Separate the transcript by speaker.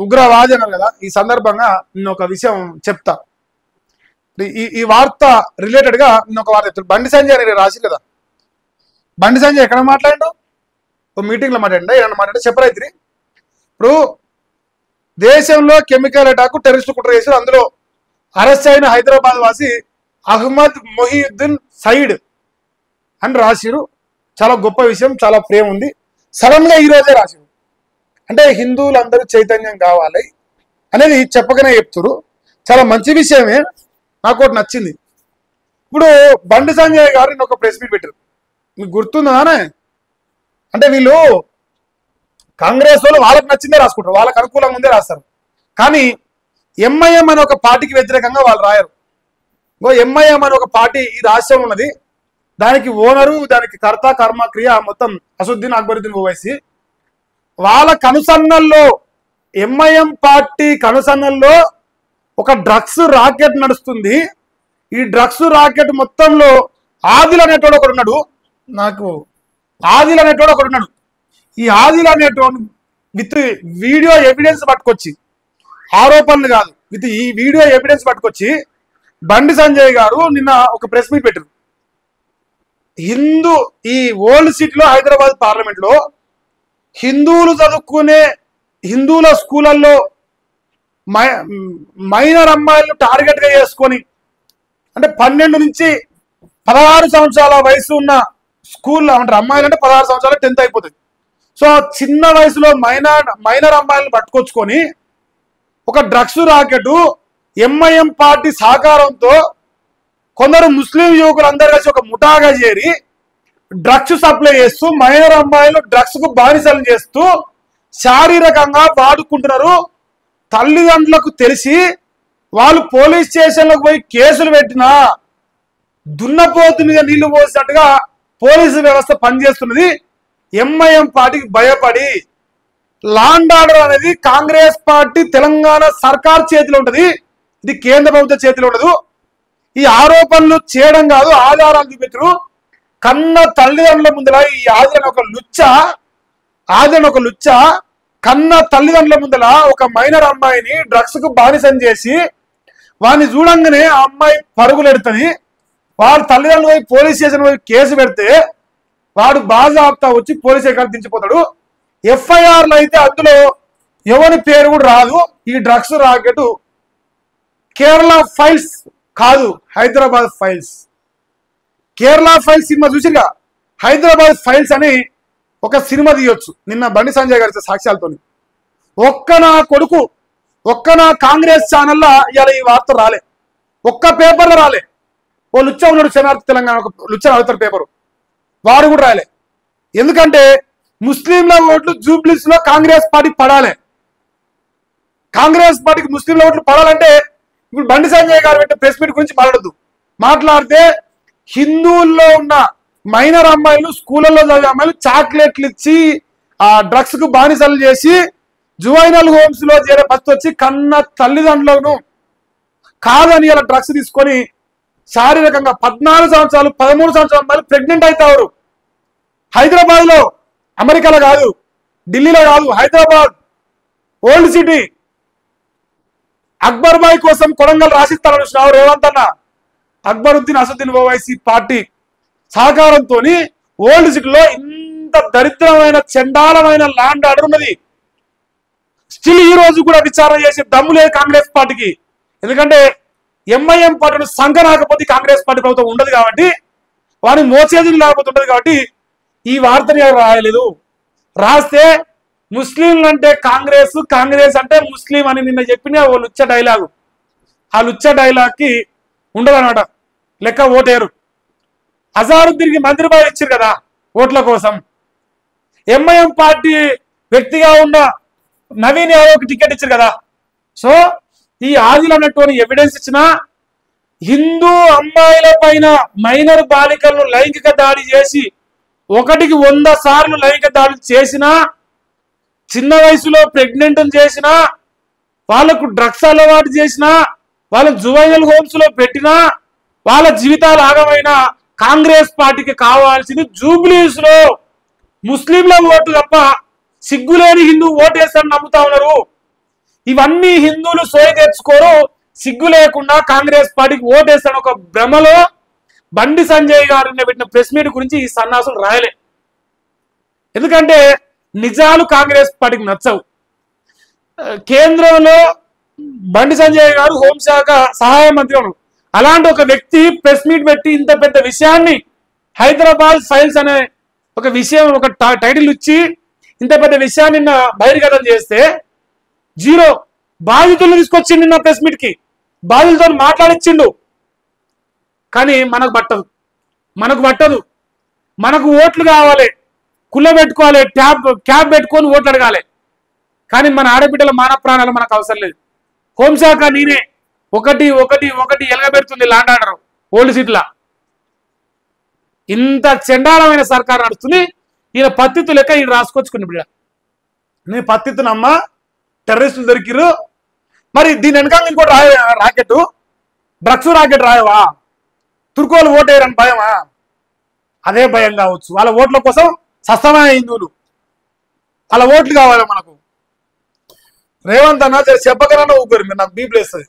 Speaker 1: ఉగ్రవాది అన్నారు కదా, ఈ సందర్భంగా నేను ఒక విషయం చెప్తా. ఈ వార్త రిలేటెడ్ గా నేను ఒక వార్త చెప్తాను. బండి సంజయ్ అని రాసి కదా, బండి సంజయ్ ఎక్కడ మాట్లాడిండు? ఒక మీటింగ్ లో మాట్లాడిండా? ఏమన్నా మాట్లాడితే చెప్పరైతే. ఇప్పుడు దేశంలో కెమికల్ అటాక్ టెర్రరిస్టు కుట్ర చేశారు, అందులో అరెస్ట్ అయిన హైదరాబాద్ వాసి అహ్మద్ మొహియుద్దీన్ సయీద్ అని రాసిరు. చాలా గొప్ప విషయం, చాలా ప్రేమ ఉంది. సడన్ గా ఈ రోజే రాసిరు. అంటే హిందువులందరూ చైతన్యం కావాలి అనేది చెప్పకనే చెప్తారు. చాలా మంచి విషయమే, నాకు ఒకటి నచ్చింది. ఇప్పుడు బండి సంజయ్ గారు ఒక ప్రెస్ మీట్ పెట్టారు, మీకు గుర్తుందానే? అంటే వీళ్ళు కాంగ్రెస్ వాళ్ళు వాళ్ళకి నచ్చిందే రాసుకుంటారు, వాళ్ళకి అనుకూలంగా ఉందే రాస్తారు. కానీ ఎంఐఎం అనే ఒక పార్టీకి వ్యతిరేకంగా వాళ్ళు రాయరు. ఎంఐఎం అనే ఒక పార్టీ ఈ రాష్ట్రం ఉన్నది, దానికి ఓనరు, దానికి కర్త కర్మ క్రియ మొత్తం అసదుద్దీన్ అక్బరుద్దీన్ ఓవైసీ. వాళ్ళ కనుసన్నల్లో, ఎంఐఎం పార్టీ కనుసన్నల్లో ఒక డ్రగ్స్ రాకెట్ నడుస్తుంది. ఈ డ్రగ్స్ రాకెట్ మొత్తంలో ఆదిల్ అనేటోడు ఒకడు ఉన్నాడు. ఈ ఆదిల్ అనేటోడు విత్ వీడియో ఎవిడెన్స్ పట్టుకొచ్చి, ఆరోపణలు కాదు, విత్ ఈ వీడియో ఎవిడెన్స్ పట్టుకొచ్చి బండి సంజయ్ గారు నిన్న ఒక ప్రెస్ మీట్ పెట్టారు. ఈ ఓల్డ్ సిటీలో హైదరాబాద్ పార్లమెంట్ లో హిందువులు చదువుకునే హిందువుల స్కూళ్ళల్లో మైనర్ అమ్మాయిలను టార్గెట్ గా చేసుకొని, అంటే 12 నుంచి 16 సంవత్సరాల వయసు ఉన్న స్కూల్ అంటే అమ్మాయిలు అంటే 16 సంవత్సరాలు 10th అయిపోతుంది. సో చిన్న వయసులో మైనర్ అమ్మాయిలను పట్టుకొచ్చుకొని ఒక డ్రగ్స్ రాకెట్ ఎంఐఎం పార్టీ సహకారంతో కొందరు ముస్లిం యువకులు అందరు కలిసి ఒక ముఠాగా చేరి డ్రగ్స్ సప్లై చేస్తూ మైనర్ అమ్మాయిలు డ్రగ్స్ కు బానిసలు చేస్తూ శారీరకంగా వాడుకుంటున్నారు. తల్లిదండ్రులకు తెలిసి వాళ్ళు పోలీస్ స్టేషన్లకు పోయి కేసులు పెట్టినా దున్నపోతు మీద నీళ్లు పోసినట్టుగా పోలీసు వ్యవస్థ పనిచేస్తున్నది. ఎంఐఎం పార్టీకి భయపడి. లా అండ్ ఆర్డర్ అనేది కాంగ్రెస్ పార్టీ తెలంగాణ సర్కార్ చేతిలో ఉంటది, ఇది కేంద్ర ప్రభుత్వ చేతిలో ఉండదు. ఈ ఆరోపణలు చేయడం కాదు, ఆధారాలు చూపెట్టరు. కన్న తల్లిదండ్రుల ముందర ఈ ఆదిలను ఒక లుచ్చ కన్న తల్లిదండ్రుల ముందర ఒక మైనర్ అమ్మాయిని డ్రగ్స్ కు బానిసం చేసి వాడిని చూడంగానే ఆ అమ్మాయి పరుగులెడుతుంది. వాడు తల్లిదండ్రులు పోయి పోలీస్ స్టేషన్ పోయి కేసు పెడితే వాడు బాజాబ్తా వచ్చి పోలీస్ ఎక్కడ దించిపోతాడు. ఎఫ్ఐఆర్లు అయితే అందులో ఎవరి పేరు కూడా రాదు. ఈ డ్రగ్స్ రాకెట్ కేరళ ఫైల్స్ కాదు, Hyderabad files. Kerala files cinema చూసిగా, హైదరాబాద్ ఫైల్స్ అని ఒక సినిమా తీయొచ్చు. నిన్న బండి సంజయ్ గారి సాక్ష్యాలతో ఒక్క నా కాంగ్రెస్ ఛానల్లో ఇలా ఈ వార్త రాలే, ఒక్క పేపర్లో రాలే. ఓ లుచ్చ ఉన్నాడు శనార్థ తెలంగాణ, ఒక లుచ్చ అవుతారు పేపరు, వాడు కూడా రాలే. ఎందుకంటే ముస్లింల ఓట్లు జూబ్లీస్ లో కాంగ్రెస్ పార్టీ పడాలి. కాంగ్రెస్ పార్టీకి ముస్లింల ఓట్లు పడాలంటే ఇప్పుడు బండి సంజయ్ గారు పెట్టే ప్రెస్ మీట్ గురించి మాట్లాడద్దు. మాట్లాడితే హిందువుల్లో ఉన్న మైనర్ అమ్మాయిలు, స్కూళ్ళల్లో చదివే అమ్మాయిలు చాక్లెట్లు ఇచ్చి ఆ డ్రగ్స్ కు బానిసలు చేసి జువైనల్ హోమ్స్ లో చేరే పరిస్థితి వచ్చి కన్న తల్లిదండ్రులను కాదని ఇలా డ్రగ్స్ తీసుకొని శారీరకంగా 14 సంవత్సరాలు 13 సంవత్సరాల అమ్మాయిలు ప్రెగ్నెంట్ అవుతారు. హైదరాబాద్ లో, అమెరికాలో కాదు, ఢిల్లీలో కాదు, హైదరాబాద్ ఓల్డ్ సిటీ. అక్బర్ బాయ్ కోసం కొడంగల్ రాసిస్తానని చూసినావు రేవంత్ అన్న. అక్బరుద్దీన్ అసదుద్దీన్ ఓవైసీ పార్టీ సహకారంతో ఓల్డ్ సిటీలో ఇంత దరిద్రమైన చండాలమైన ల్యాండ్ ఆర్డర్ ఉన్నది. స్టిల్ ఈ రోజు కూడా విచారణ చేసే దమ్ము లేదు కాంగ్రెస్ పార్టీకి. ఎందుకంటే ఎంఐఎం పార్టీని సంకనాకపోతే కాంగ్రెస్ పార్టీ ప్రభుత్వం ఉండదు కాబట్టి, వారిని మోసేది లేకపోతే ఉండదు కాబట్టి ఈ వార్తని రాయలేదు. రాస్తే ముస్లింలు అంటే కాంగ్రెస్, కాంగ్రెస్ అంటే ముస్లిం అని నిన్న చెప్పిన ఓ లుచ్చ డైలాగు. ఆ లుచ్చ డైలాగ్ కి ఉండదు అనమాట, లెక్క ఓటేరు. అజారుద్దీన్కి మంత్రిబాయి ఇచ్చారు కదా ఓట్ల కోసం. ఎంఐఎం పార్టీ వ్యక్తిగా ఉన్న నవీన్ యాదవ్కి టికెట్ ఇచ్చారు కదా. సో ఈ ఆదిల్ అన్నట్టు ఎవిడెన్స్ ఇచ్చిన హిందూ అమ్మాయిల పైన మైనర్ బాలికలను లైంగిక దాడి చేసి 1కి 100 సార్లు లైంగిక దాడులు చేసినా, చిన్న వయసులో ప్రెగ్నెంట్ చేసినా, వాళ్ళకు డ్రగ్స్ అలవాటు చేసినా, వాళ్ళ జువైనల్ హోమ్స్ లో పెట్టినా, వాళ్ళ జీవితాలు ఆగమైన కాంగ్రెస్ పార్టీకి కావాల్సింది జూబ్లీస్ లో ముస్లింల ఓటు తప్ప సిగ్గులేని హిందూ ఓటు వేస్తారని నమ్ముతా ఉన్నారు. ఇవన్నీ హిందువులు సోయి తెచ్చుకోరు, సిగ్గు లేకుండా కాంగ్రెస్ పార్టీకి ఓటేస్తాను ఒక భ్రమలో బండి సంజయ్ గారు పెట్టిన ప్రెస్ మీట్ గురించి ఈ సన్నాసులు రాయలే. ఎందుకంటే నిజాలు కాంగ్రెస్ పార్టీకి నచ్చవు. కేంద్రంలో బండి సంజయ్ గారు హోంశాఖ సహాయ మంత్రి ఉన్నారు. అలాంటి ఒక వ్యక్తి ప్రెస్ మీట్ పెట్టి ఇంత పెద్ద విషయాన్ని హైదరాబాద్ ఫైల్స్ అనే ఒక విషయం ఒక టైటిల్ ఇచ్చి ఇంత పెద్ద విషయాన్ని నిన్న బహిర్గతం చేస్తే జీరో. బాధితులను తీసుకొచ్చిండు నిన్న ప్రెస్ మీట్ కి, బాధితులతో మాట్లాడిచ్చిండు. కానీ మనకు పట్టదు. మనకు ఓట్లు కావాలి, కుల్ల పెట్టుకోవాలి, క్యాబ్ పెట్టుకొని ఓట్లు అడగాలి. కానీ మన ఆడబిడ్డల మాన ప్రాణాలు మనకు అవసరం లేదు. హోంశాఖ నేనే ఒకటి ఎలగబెడుతుంది లాండ్ ఆర్డర్ ఓల్డ్ సీట్ల. ఇంత చండాలమైన సర్కారు నడుస్తుంది. ఈయన పత్తిత్తు లెక్క ఈయన రాసుకొచ్చుకుని బిడ్డ, నేను పత్తిత్తునమ్మా, టెర్రరిస్టులు దొరికిరు. మరి దీని వెనకాల ఇంకోటి రాకెట్, డ్రగ్స్ రాకెట్ రాయవా? తుర్కోలు ఓటేయరని భయమా? అదే భయం కావచ్చు. వాళ్ళ ఓట్ల కోసం సస్తమైన హిందువులు, వాళ్ళ ఓట్లు కావాలి మనకు. రేవంత్ అన్న చెప్పకనన్నా ఊపిరి, మీరు నాకు బీపీ వేస్తుంది.